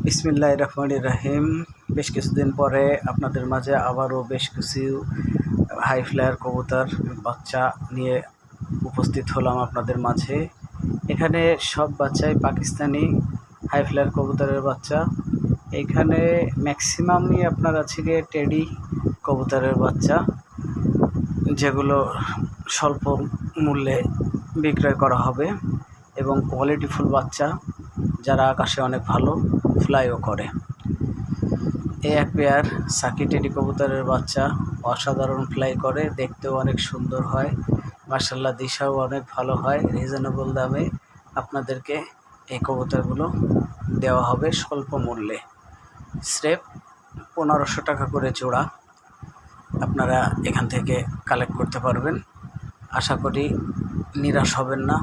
বিসমিল্লাহির রহমানির রহিম। বেশ কিছুদিন পরে আপনাদের মাঝে আবারও বেশ কিছু হাই ফ্লায়ার কবুতর বাচ্চা নিয়ে উপস্থিত হলাম আপনাদের মাঝে। এখানে সব বাচ্চাই পাকিস্তানি হাই ফ্লায়ার কবুতরের বাচ্চা। এখানে ম্যাক্সিমামই আপনার আছে গিয়ে টেডি কবুতরের বাচ্চা, যেগুলো স্বল্প মূল্যে বিক্রয় করা হবে এবং কোয়ালিটিফুল বাচ্চা, যারা আকাশে অনেক ভালো ফ্লাইও করে। এই এক পেয়ার সাকি টেডি কবুতরের বাচ্চা অসাধারণ ফ্লাই করে, দেখতেও অনেক সুন্দর হয়, মাশাআল্লাহ দিশাও অনেক ভালো হয়। রিজনেবল দামে আপনাদেরকে এই কবুতরগুলো দেওয়া হবে স্বল্প মূল্যে। স্রেফ 1500 টাকা করে জোড়া আপনারা এখান থেকে কালেক্ট করতে পারবেন। আশা করি নিরাশ হবেন না,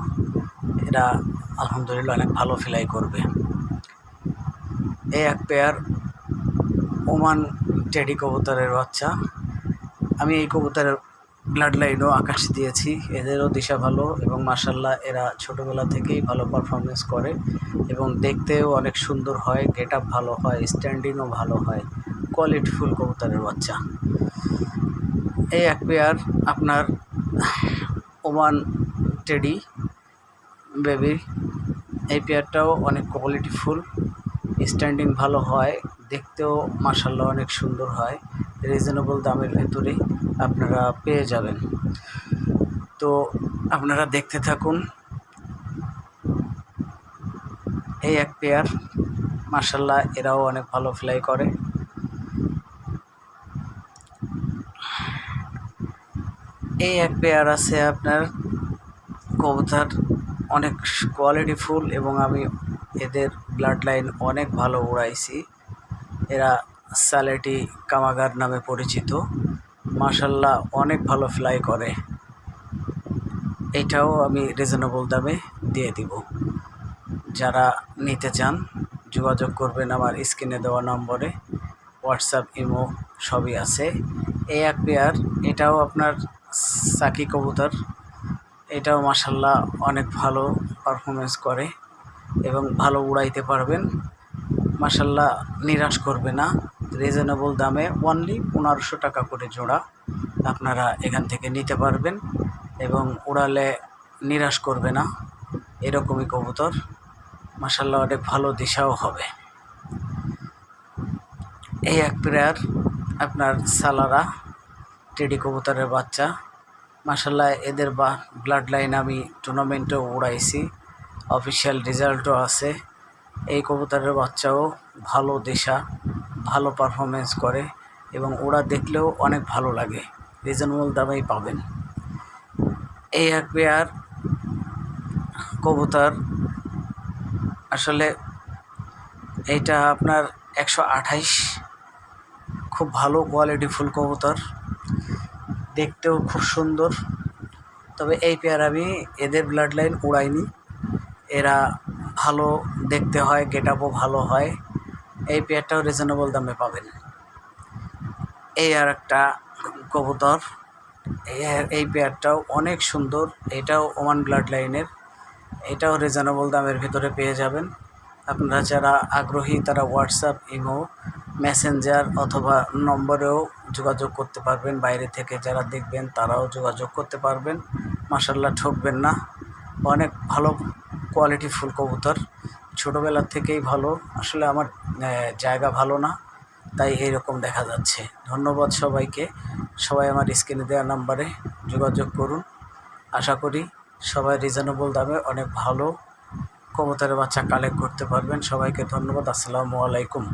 এরা আলহামদুলিল্লাহ অনেক ভালো ফ্লাই করবে। এই এক পেয়ার ওমান টেডি কবুতরের বাচ্চা। আমি এই কবুতরের ব্লাড লাইনও আকাশ দিয়েছি, এদেরও দিশা ভালো এবং মাশাআল্লাহ এরা ছোটোবেলা থেকেই ভালো পারফরমেন্স করে এবং দেখতেও অনেক সুন্দর হয়, গেট আপ ভালো হয়, স্ট্যান্ডিংও ভালো হয়, কোয়ালিটিফুল কবুতরের বাচ্চা। এই এক পেয়ার আপনার ওমান টেডি বেবি, এই পেয়ারটাও অনেক কোয়ালিটিফুল, স্ট্যান্ডিং ভালো হয়, দেখতেও মাশাআল্লাহ অনেক সুন্দর হয়। রিজনেবল দামের ভেতরে আপনারা পেয়ে যাবেন। তো আপনারা দেখতে থাকুন। এই এক পেয়ার মাশাআল্লাহ এরাও অনেক ভালো ফ্লাই করে। এই এক পেয়ার আছে আপনার কবুতর অনেক কোয়ালিটিফুল এবং আমি এদের ব্লাড লাইন অনেক ভালো উড়াইছি। এরা সালেটি কামাগার নামে পরিচিত, মাশাআল্লাহ অনেক ভালো ফ্লাই করে। এটাও আমি রিজনেবল দামে দিয়ে দিব। যারা নিতে চান যোগাযোগ করবেন আমার স্ক্রিনে দেওয়া নম্বরে, হোয়াটসঅ্যাপ ইমো সবই আছে। এই এক পেয়ার এটাও আপনার সাকি কবুতর, এটাও মাশাআল্লাহ অনেক ভালো পারফরমেন্স করে এবং ভালো উড়াইতে পারবেন, মাশাআল্লাহ নিরাশ করবে না। রিজনেবল দামে অনলি 1500 টাকা করে জোড়া আপনারা এখান থেকে নিতে পারবেন এবং উড়ালে নিরাশ করবে না, এরকমই কবুতর, মাশাআল্লাহ অনেক ভালো দিশাও হবে। এই এক পেয়ার আপনার সালারা টেডি কবুতরের বাচ্চা, মাশাআল্লাহ এদের ব্লাড লাইন আমি টুর্নামেন্টেও উড়াইছি, অফিসিয়াল রেজাল্টও আছে। এই কবুতরের বাচ্চাও ভালো দিশা, ভালো পারফরমেন্স করে এবং ওরা দেখলেও অনেক ভালো লাগে, রিজনেবল দামেই পাবেন। এই এক পেয়ার কবুতর আসলে এইটা আপনার 128, খুব ভালো কোয়ালিটিফুল কবুতর, দেখতেও খুব সুন্দর। তবে এই পেয়ার আমি এদের ব্লাড লাইন উড়াইনি, এরা ভালো দেখতে হয়, গেট আপও ভালো হয়। এই পেয়ারটাও রিজনেবল দামে পাবেন। এই আর একটা কবুতর, এই পেয়ারটাও অনেক সুন্দর, এটাও ওমান ব্লাড লাইনের, এটাও রিজনেবল দামের ভিতরে পেয়ে যাবেন। আপনারা যারা আগ্রহী তারা হোয়াটসঅ্যাপ ইমো মেসেঞ্জার অথবা নম্বরেও যোগাযোগ করতে পারবেন। বাইরে থেকে যারা দেখবেন তারাও যোগাযোগ করতে পারবেন, মাশাআল্লাহ ঠকবেন না, অনেক ভালো কোয়ালিটিফুল কবুতর, ছোটোবেলা থেকেই ভালো। আসলে আমার জায়গা ভালো না, তাই এইরকম দেখা যাচ্ছে। ধন্যবাদ সবাইকে, সবাই আমার স্ক্রিনে দেওয়া নাম্বারে যোগাযোগ করুন। আশা করি সবাই রিজনেবল দামে অনেক ভালো কবুতরের বাচ্চা কালেক্ট করতে পারবেন। সবাইকে ধন্যবাদ। আসসালামু আলাইকুম।